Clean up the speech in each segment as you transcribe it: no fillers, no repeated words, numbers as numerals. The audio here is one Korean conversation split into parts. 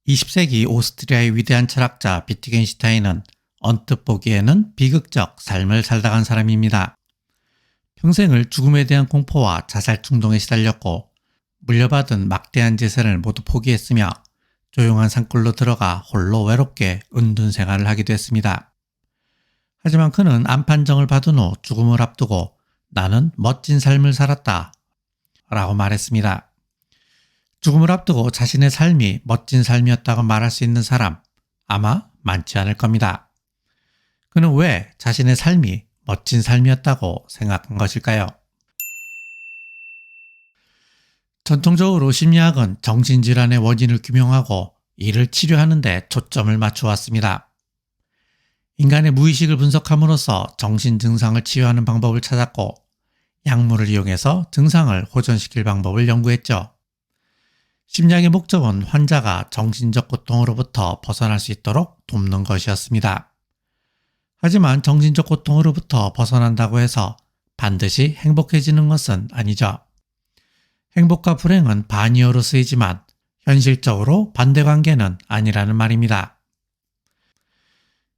20세기 오스트리아의 위대한 철학자 비트겐슈타인은 언뜻 보기에는 비극적 삶을 살다 간 사람입니다. 평생을 죽음에 대한 공포와 자살 충동에 시달렸고 물려받은 막대한 재산을 모두 포기했으며 조용한 산골로 들어가 홀로 외롭게 은둔 생활을 하기도 했습니다. 하지만 그는 안판정을 받은 후 죽음을 앞두고 나는 멋진 삶을 살았다 라고 말했습니다. 죽음을 앞두고 자신의 삶이 멋진 삶이었다고 말할 수 있는 사람 아마 많지 않을 겁니다. 그는 왜 자신의 삶이 멋진 삶이었다고 생각한 것일까요? 전통적으로 심리학은 정신질환의 원인을 규명하고 이를 치료하는 데 초점을 맞춰왔습니다. 인간의 무의식을 분석함으로써 정신 증상을 치유하는 방법을 찾았고 약물을 이용해서 증상을 호전시킬 방법을 연구했죠. 심리학의 목적은 환자가 정신적 고통으로부터 벗어날 수 있도록 돕는 것이었습니다. 하지만 정신적 고통으로부터 벗어난다고 해서 반드시 행복해지는 것은 아니죠. 행복과 불행은 반이어로 쓰이지만 현실적으로 반대 관계는 아니라는 말입니다.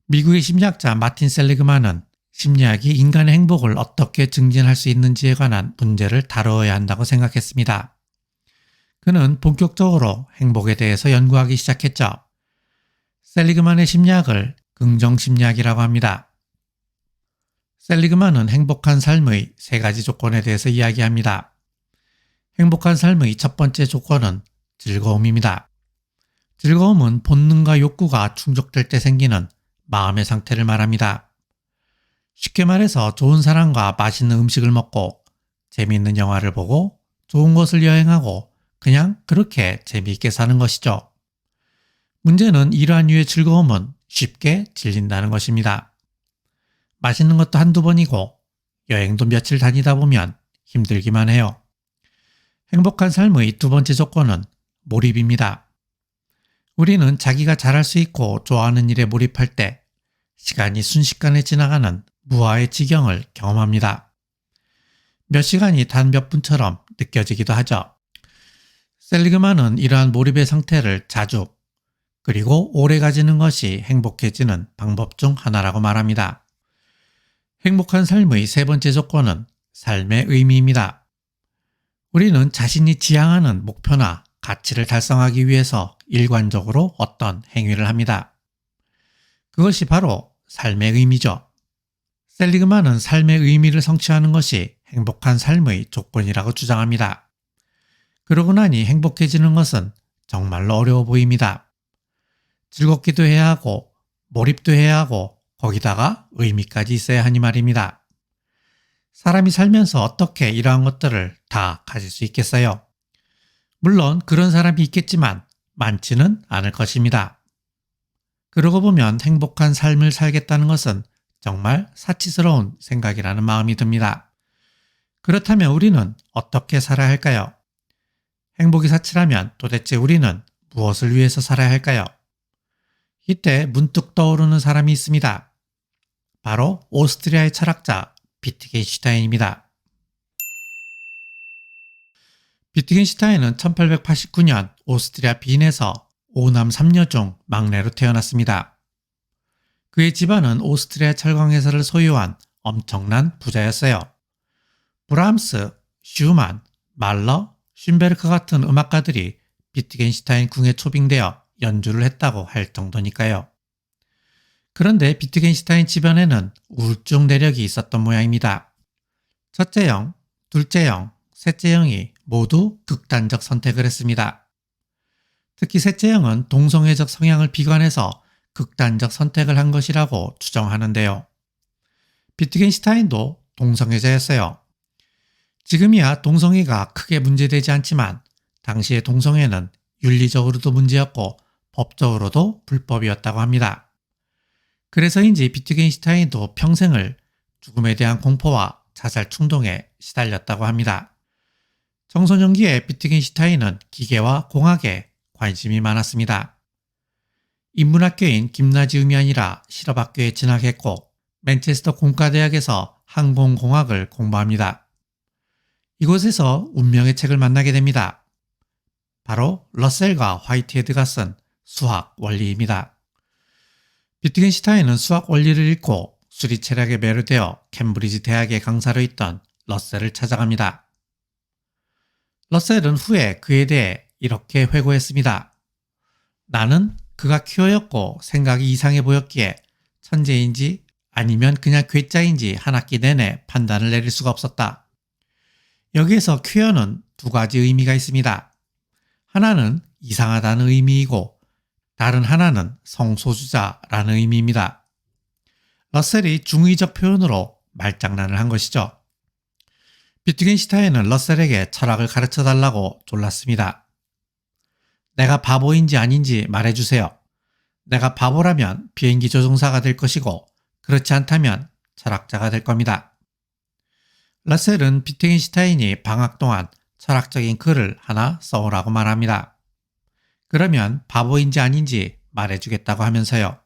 미국의 심리학자 마틴 셀리그만은 심리학이 인간의 행복을 어떻게 증진할 수 있는지에 관한 문제를 다루어야 한다고 생각했습니다. 그는 본격적으로 행복에 대해서 연구하기 시작했죠. 셀리그만의 심리학을 긍정심리학이라고 합니다. 셀리그만은 행복한 삶의 3가지 조건에 대해서 이야기합니다. 행복한 삶의 첫 번째 조건은 즐거움입니다. 즐거움은 본능과 욕구가 충족될 때 생기는 마음의 상태를 말합니다. 쉽게 말해서 좋은 사람과 맛있는 음식을 먹고 재미있는 영화를 보고 좋은 곳을 여행하고 그냥 그렇게 재미있게 사는 것이죠. 문제는 이러한 류의 즐거움은 쉽게 질린다는 것입니다. 맛있는 것도 한두 번이고 여행도 며칠 다니다 보면 힘들기만 해요. 행복한 삶의 두 번째 조건은 몰입입니다. 우리는 자기가 잘할 수 있고 좋아하는 일에 몰입할 때 시간이 순식간에 지나가는 무아의 지경을 경험합니다. 몇 시간이 단 몇 분처럼 느껴지기도 하죠. 셀리그만은 이러한 몰입의 상태를 자주 그리고 오래 가지는 것이 행복해지는 방법 중 하나라고 말합니다. 행복한 삶의 3번째 조건은 삶의 의미입니다. 우리는 자신이 지향하는 목표나 가치를 달성하기 위해서 일관적으로 어떤 행위를 합니다. 그것이 바로 삶의 의미죠. 셀리그만은 삶의 의미를 성취하는 것이 행복한 삶의 조건이라고 주장합니다. 그러고 나니 행복해지는 것은 정말로 어려워 보입니다. 즐겁기도 해야 하고 몰입도 해야 하고 거기다가 의미까지 있어야 하니 말입니다. 사람이 살면서 어떻게 이러한 것들을 다 가질 수 있겠어요? 물론 그런 사람이 있겠지만 많지는 않을 것입니다. 그러고 보면 행복한 삶을 살겠다는 것은 정말 사치스러운 생각이라는 마음이 듭니다. 그렇다면 우리는 어떻게 살아야 할까요? 행복이 사치라면 도대체 우리는 무엇을 위해서 살아야 할까요? 이때 문득 떠오르는 사람이 있습니다. 바로 오스트리아의 철학자 비트겐슈타인입니다. 비트겐슈타인은 1889년 오스트리아 빈에서 5남 3녀 중 막내로 태어났습니다. 그의 집안은 오스트리아 철강회사를 소유한 엄청난 부자였어요. 브람스, 슈만, 말러, 쉰베르크 같은 음악가들이 비트겐슈타인 궁에 초빙되어 연주를 했다고 할 정도니까요. 그런데 비트겐슈타인 집안에는 우울증 내력이 있었던 모양입니다. 첫째 형, 둘째 형, 셋째 형이 모두 극단적 선택을 했습니다. 특히 셋째 형은 동성애적 성향을 비관해서 극단적 선택을 한 것이라고 추정하는데요. 비트겐슈타인도 동성애자였어요. 지금이야 동성애가 크게 문제되지 않지만 당시의 동성애는 윤리적으로도 문제였고 법적으로도 불법이었다고 합니다. 그래서인지 비트겐슈타인도 평생을 죽음에 대한 공포와 자살 충동에 시달렸다고 합니다. 청소년기에 비트겐슈타인은 기계와 공학에 관심이 많았습니다. 인문학교인 김나지움이 아니라 실업학교에 진학했고 맨체스터 공과대학에서 항공공학을 공부합니다. 이곳에서 운명의 책을 만나게 됩니다. 바로 러셀과 화이트헤드가 쓴 수학 원리입니다. 비트겐슈타인은 수학 원리를 읽고 수리체력에 매료되어 캠브리지 대학의 강사로 있던 러셀을 찾아갑니다. 러셀은 후에 그에 대해 이렇게 회고했습니다. 나는 그가 퀴어였고 생각이 이상해 보였기에 천재인지 아니면 그냥 괴짜인지 한 학기 내내 판단을 내릴 수가 없었다. 여기에서 퀴어는 두 가지 의미가 있습니다. 하나는 이상하다는 의미이고 다른 하나는 성소수자라는 의미입니다. 러셀이 중의적 표현으로 말장난을 한 것이죠. 비트겐슈타인은 러셀에게 철학을 가르쳐달라고 졸랐습니다. 내가 바보인지 아닌지 말해주세요. 내가 바보라면 비행기 조종사가 될 것이고 그렇지 않다면 철학자가 될 겁니다. 러셀은 비트겐슈타인이 방학 동안 철학적인 글을 하나 써오라고 말합니다. 그러면 바보인지 아닌지 말해주겠다고 하면서요.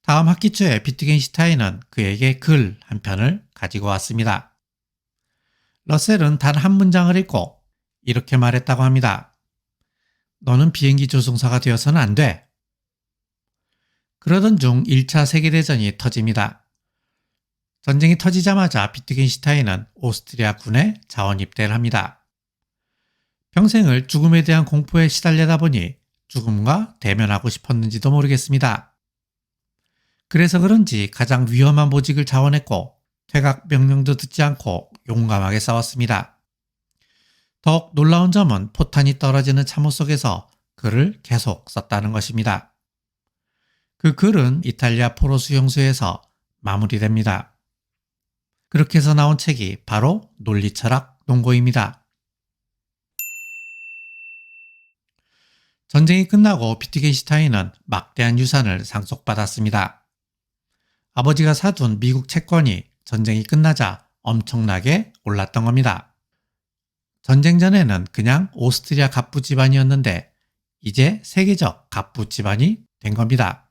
다음 학기 초에 비트겐슈타인은 그에게 글 한 편을 가지고 왔습니다. 러셀은 단 한 문장을 읽고 이렇게 말했다고 합니다. 너는 비행기 조종사가 되어서는 안 돼. 그러던 중 1차 세계대전이 터집니다. 전쟁이 터지자마자 비트겐슈타인은 오스트리아 군에 자원 입대를 합니다. 평생을 죽음에 대한 공포에 시달리다 보니 죽음과 대면하고 싶었는지도 모르겠습니다. 그래서 그런지 가장 위험한 보직을 자원했고 퇴각 명령도 듣지 않고 용감하게 싸웠습니다. 더욱 놀라운 점은 포탄이 떨어지는 참호 속에서 글을 계속 썼다는 것입니다. 그 글은 이탈리아 포로수 용소에서 마무리됩니다. 그렇게 해서 나온 책이 바로 논리철학 논고입니다. 전쟁이 끝나고 비트겐슈타인은 막대한 유산을 상속받았습니다. 아버지가 사둔 미국 채권이 전쟁이 끝나자 엄청나게 올랐던 겁니다. 전쟁 전에는 그냥 오스트리아 갑부 집안이었는데 이제 세계적 갑부 집안이 된 겁니다.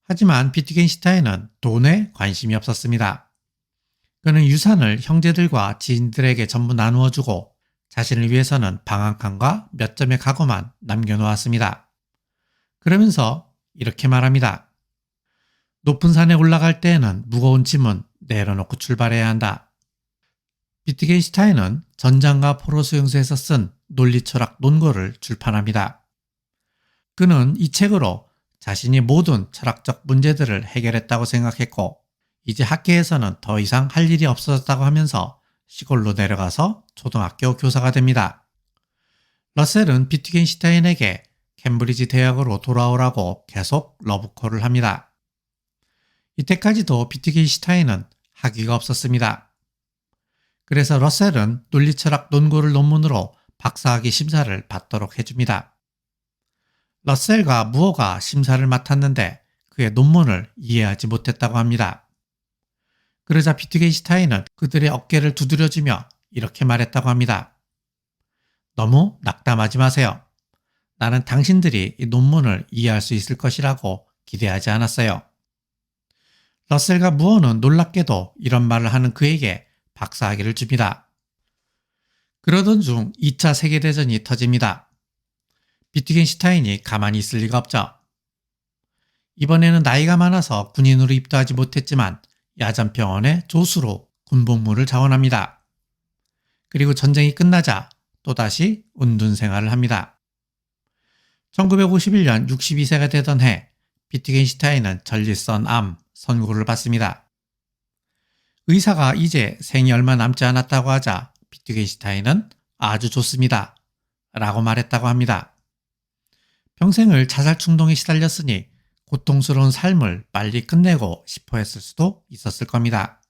하지만 비트겐슈타인은 돈에 관심이 없었습니다. 그는 유산을 형제들과 지인들에게 전부 나누어 주고 자신을 위해서는 방 한 칸과 몇 점의 가구만 남겨놓았습니다. 그러면서 이렇게 말합니다. 높은 산에 올라갈 때에는 무거운 짐은 내려놓고 출발해야 한다. 비트겐슈타인은 전장과 포로수용소에서 쓴 논리철학 논고를 출판합니다. 그는 이 책으로 자신이 모든 철학적 문제들을 해결했다고 생각했고 이제 학계에서는 더 이상 할 일이 없어졌다고 하면서 시골로 내려가서 초등학교 교사가 됩니다. 러셀은 비트겐슈타인에게 캠브리지 대학으로 돌아오라고 계속 러브콜을 합니다. 이때까지도 비트겐슈타인은 학위가 없었습니다. 그래서 러셀은 논리철학 논고를 논문으로 박사학위 심사를 받도록 해줍니다. 러셀과 무어가 심사를 맡았는데 그의 논문을 이해하지 못했다고 합니다. 그러자 비트겐슈타인은 그들의 어깨를 두드려주며 이렇게 말했다고 합니다. 너무 낙담하지 마세요. 나는 당신들이 이 논문을 이해할 수 있을 것이라고 기대하지 않았어요. 러셀과 무어는 놀랍게도 이런 말을 하는 그에게 박사학위를 줍니다. 그러던 중 2차 세계대전이 터집니다. 비트겐슈타인이 가만히 있을 리가 없죠. 이번에는 나이가 많아서 군인으로 입대하지 못했지만 야전병원의 조수로 군복무를 자원합니다. 그리고 전쟁이 끝나자 또다시 운둔 생활을 합니다. 1951년 62세가 되던 해 비트겐슈타인은 전립선 암 선고를 받습니다. 의사가 이제 생이 얼마 남지 않았다고 하자 비트겐슈타인은 아주 좋습니다. 라고 말했다고 합니다. 평생을 자살 충동에 시달렸으니 고통스러운 삶을 빨리 끝내고 싶어 했을 수도 있었을 겁니다.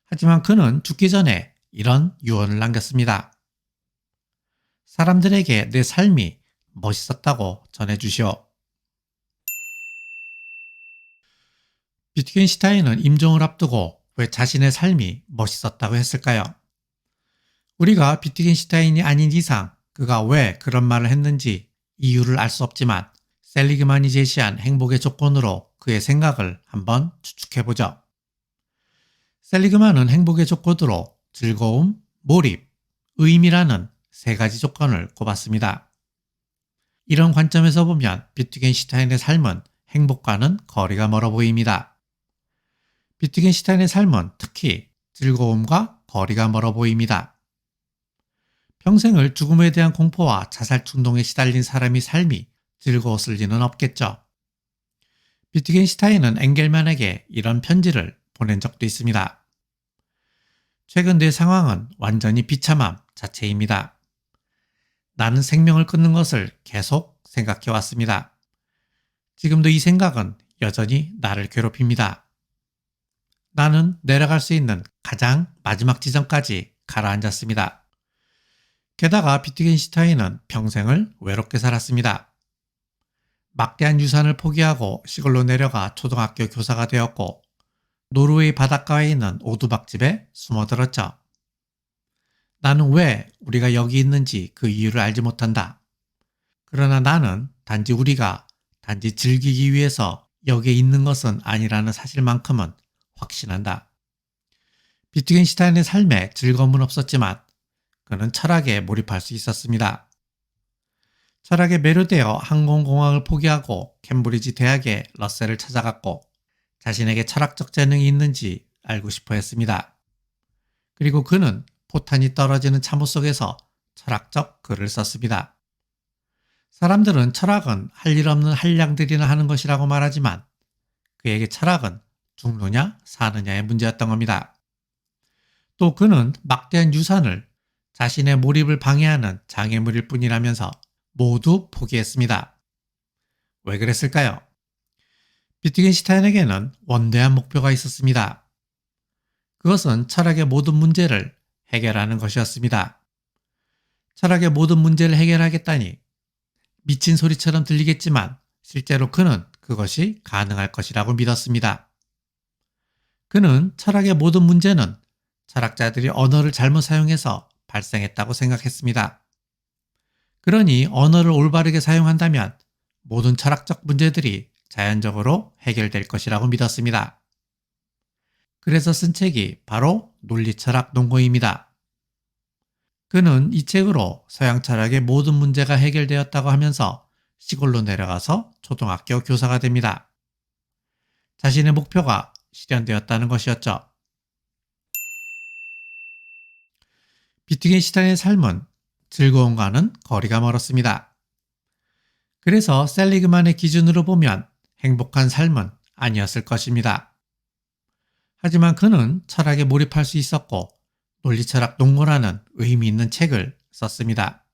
하지만 그는 죽기 전에 이런 유언을 남겼습니다. 사람들에게 내 삶이 멋있었다고 전해주시오. 비트겐슈타인은 임종을 앞두고 왜 자신의 삶이 멋있었다고 했을까요? 우리가 비트겐슈타인이 아닌 이상 그가 왜 그런 말을 했는지 이유를 알 수 없지만 셀리그만이 제시한 행복의 조건으로 그의 생각을 한번 추측해보죠. 셀리그만은 행복의 조건으로 즐거움, 몰입, 의미라는 세 가지 조건을 꼽았습니다. 이런 관점에서 보면 비트겐슈타인의 삶은 행복과는 거리가 멀어 보입니다. 비트겐슈타인의 삶은 특히 즐거움과 거리가 멀어 보입니다. 평생을 죽음에 대한 공포와 자살 충동에 시달린 사람의 삶이 즐거웠을 리는 없겠죠. 비트겐슈타인은 엥겔만에게 이런 편지를 보낸 적도 있습니다. 최근 내 상황은 완전히 비참함 자체입니다. 나는 생명을 끊는 것을 계속 생각해 왔습니다. 지금도 이 생각은 여전히 나를 괴롭힙니다. 나는 내려갈 수 있는 가장 마지막 지점까지 가라앉았습니다. 게다가 비트겐슈타인은 평생을 외롭게 살았습니다. 막대한 유산을 포기하고 시골로 내려가 초등학교 교사가 되었고 노르웨이 바닷가에 있는 오두막집에 숨어들었죠. 나는 왜 우리가 여기 있는지 그 이유를 알지 못한다. 그러나 나는 우리가 단지 즐기기 위해서 여기에 있는 것은 아니라는 사실만큼은 확신한다. 비트겐슈타인의 삶에 즐거움은 없었지만 그는 철학에 몰입할 수 있었습니다. 철학에 매료되어 항공공학을 포기하고 캠브리지 대학의 러셀을 찾아갔고 자신에게 철학적 재능이 있는지 알고 싶어 했습니다. 그리고 그는 포탄이 떨어지는 참호 속에서 철학적 글을 썼습니다. 사람들은 철학은 할 일 없는 한량들이나 하는 것이라고 말하지만 그에게 철학은 죽느냐 사느냐의 문제였던 겁니다. 또 그는 막대한 유산을 자신의 몰입을 방해하는 장애물일 뿐이라면서 모두 포기했습니다. 왜 그랬을까요? 비트겐슈타인에게는 원대한 목표가 있었습니다. 그것은 철학의 모든 문제를 해결하는 것이었습니다. 철학의 모든 문제를 해결하겠다니 미친 소리처럼 들리겠지만 실제로 그는 그것이 가능할 것이라고 믿었습니다. 그는 철학의 모든 문제는 철학자들이 언어를 잘못 사용해서 발생했다고 생각했습니다. 그러니 언어를 올바르게 사용한다면 모든 철학적 문제들이 자연적으로 해결될 것이라고 믿었습니다. 그래서 쓴 책이 바로 논리철학 논거입니다. 그는 이 책으로 서양 철학의 모든 문제가 해결되었다고 하면서 시골로 내려가서 초등학교 교사가 됩니다. 자신의 목표가 실현되었다는 것이었죠. 비트겐슈타인의 삶은 즐거움과는 거리가 멀었습니다. 그래서 셀리그만의 기준으로 보면 행복한 삶은 아니었을 것입니다. 하지만 그는 철학에 몰입할 수 있었고 논리철학 논거라는 의미 있는 책을 썼습니다.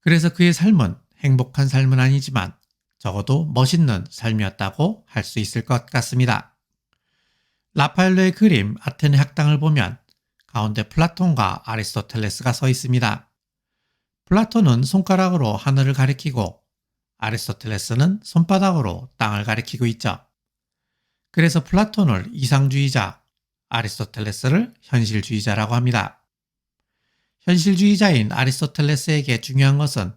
그래서 그의 삶은 행복한 삶은 아니지만 적어도 멋있는 삶이었다고 할 수 있을 것 같습니다. 라파엘로의 그림 아테네 학당을 보면 가운데 플라톤과 아리스토텔레스가 서 있습니다. 플라톤은 손가락으로 하늘을 가리키고 아리스토텔레스는 손바닥으로 땅을 가리키고 있죠. 그래서 플라톤을 이상주의자, 아리스토텔레스를 현실주의자라고 합니다. 현실주의자인 아리스토텔레스에게 중요한 것은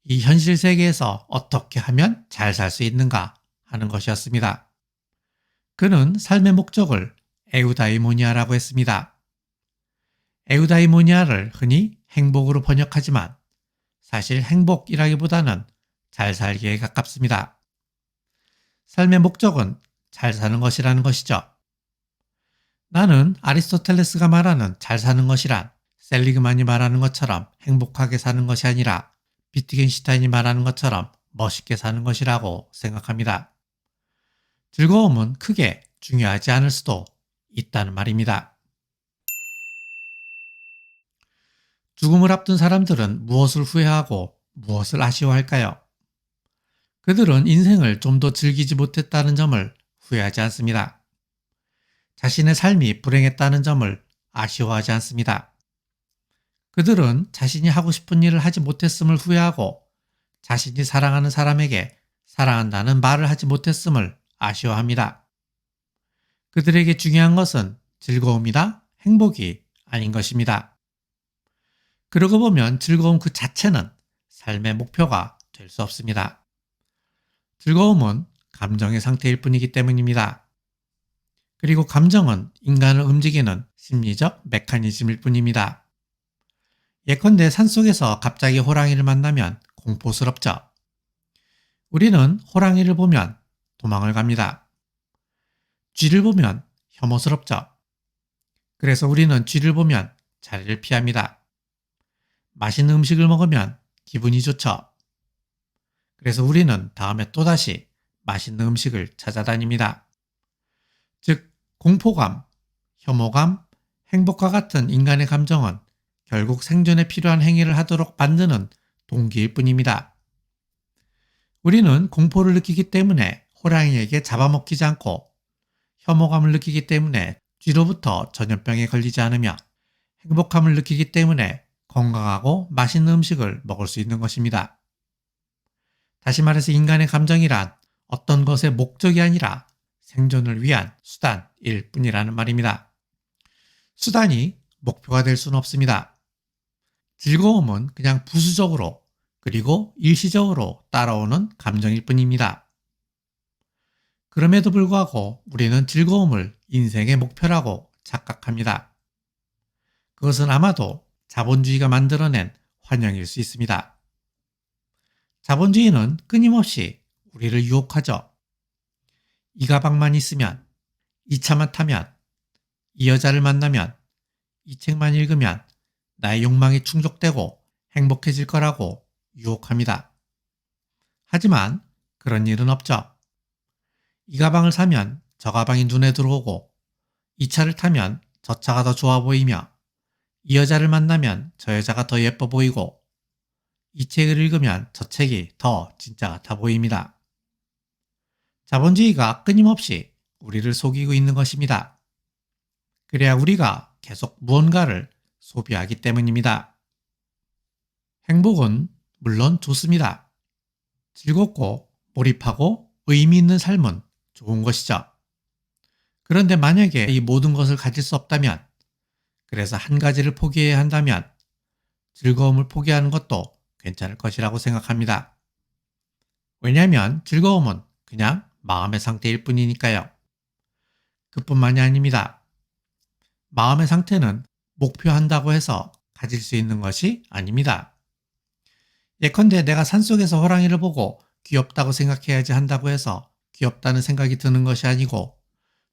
이 현실 세계에서 어떻게 하면 잘 살 수 있는가 하는 것이었습니다. 그는 삶의 목적을 에우다이모니아라고 했습니다. 에우다이모니아를 흔히 행복으로 번역하지만 사실 행복이라기보다는 잘 살기에 가깝습니다. 삶의 목적은 잘 사는 것이라는 것이죠. 나는 아리스토텔레스가 말하는 잘 사는 것이란 셀리그만이 말하는 것처럼 행복하게 사는 것이 아니라 비트겐슈타인이 말하는 것처럼 멋있게 사는 것이라고 생각합니다. 즐거움은 크게 중요하지 않을 수도 있다는 말입니다. 죽음을 앞둔 사람들은 무엇을 후회하고 무엇을 아쉬워할까요? 그들은 인생을 좀 더 즐기지 못했다는 점을 후회하지 않습니다. 자신의 삶이 불행했다는 점을 아쉬워하지 않습니다. 그들은 자신이 하고 싶은 일을 하지 못했음을 후회하고 자신이 사랑하는 사람에게 사랑한다는 말을 하지 못했음을 아쉬워합니다. 그들에게 중요한 것은 즐거움이나 행복이 아닌 것입니다. 그러고 보면 즐거움 그 자체는 삶의 목표가 될 수 없습니다. 즐거움은 감정의 상태일 뿐이기 때문입니다. 그리고 감정은 인간을 움직이는 심리적 메커니즘일 뿐입니다. 예컨대 산속에서 갑자기 호랑이를 만나면 공포스럽죠. 우리는 호랑이를 보면 도망을 갑니다. 쥐를 보면 혐오스럽죠. 그래서 우리는 쥐를 보면 자리를 피합니다. 맛있는 음식을 먹으면 기분이 좋죠. 그래서 우리는 다음에 또다시 맛있는 음식을 찾아다닙니다. 즉, 공포감, 혐오감, 행복과 같은 인간의 감정은 결국 생존에 필요한 행위를 하도록 만드는 동기일 뿐입니다. 우리는 공포를 느끼기 때문에 호랑이에게 잡아먹히지 않고 혐오감을 느끼기 때문에 쥐로부터 전염병에 걸리지 않으며 행복함을 느끼기 때문에 건강하고 맛있는 음식을 먹을 수 있는 것입니다. 다시 말해서 인간의 감정이란 어떤 것의 목적이 아니라 생존을 위한 수단일 뿐이라는 말입니다. 수단이 목표가 될 수는 없습니다. 즐거움은 그냥 부수적으로 그리고 일시적으로 따라오는 감정일 뿐입니다. 그럼에도 불구하고 우리는 즐거움을 인생의 목표라고 착각합니다. 그것은 아마도 자본주의가 만들어낸 환영일 수 있습니다. 자본주의는 끊임없이 우리를 유혹하죠. 이 가방만 있으면, 이 차만 타면, 이 여자를 만나면, 이 책만 읽으면 나의 욕망이 충족되고 행복해질 거라고 유혹합니다. 하지만 그런 일은 없죠. 이 가방을 사면 저 가방이 눈에 들어오고, 이 차를 타면 저 차가 더 좋아 보이며, 이 여자를 만나면 저 여자가 더 예뻐 보이고, 이 책을 읽으면 저 책이 더 진짜 같아 보입니다. 자본주의가 끊임없이 우리를 속이고 있는 것입니다. 그래야 우리가 계속 무언가를 소비하기 때문입니다. 행복은 물론 좋습니다. 즐겁고 몰입하고 의미 있는 삶은 좋은 것이죠. 그런데 만약에 이 모든 것을 가질 수 없다면, 그래서 한 가지를 포기해야 한다면 즐거움을 포기하는 것도 괜찮을 것이라고 생각합니다. 왜냐하면 즐거움은 그냥 마음의 상태일 뿐이니까요. 그뿐만이 아닙니다. 마음의 상태는 목표한다고 해서 가질 수 있는 것이 아닙니다. 예컨대 내가 산속에서 호랑이를 보고 귀엽다고 생각해야지 한다고 해서 귀엽다는 생각이 드는 것이 아니고,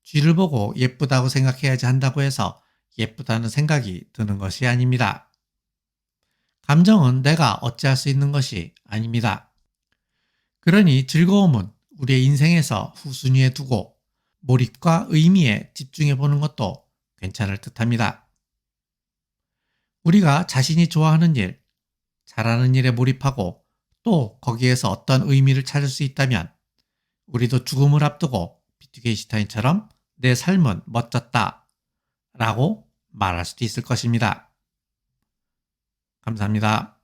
쥐를 보고 예쁘다고 생각해야지 한다고 해서 예쁘다는 생각이 드는 것이 아닙니다. 감정은 내가 어찌할 수 있는 것이 아닙니다. 그러니 즐거움은 우리의 인생에서 후순위에 두고 몰입과 의미에 집중해 보는 것도 괜찮을 듯합니다. 우리가 자신이 좋아하는 일, 잘하는 일에 몰입하고 또 거기에서 어떤 의미를 찾을 수 있다면 우리도 죽음을 앞두고 비트겐슈타인처럼 내 삶은 멋졌다 라고 말할 수도 있을 것입니다. 감사합니다.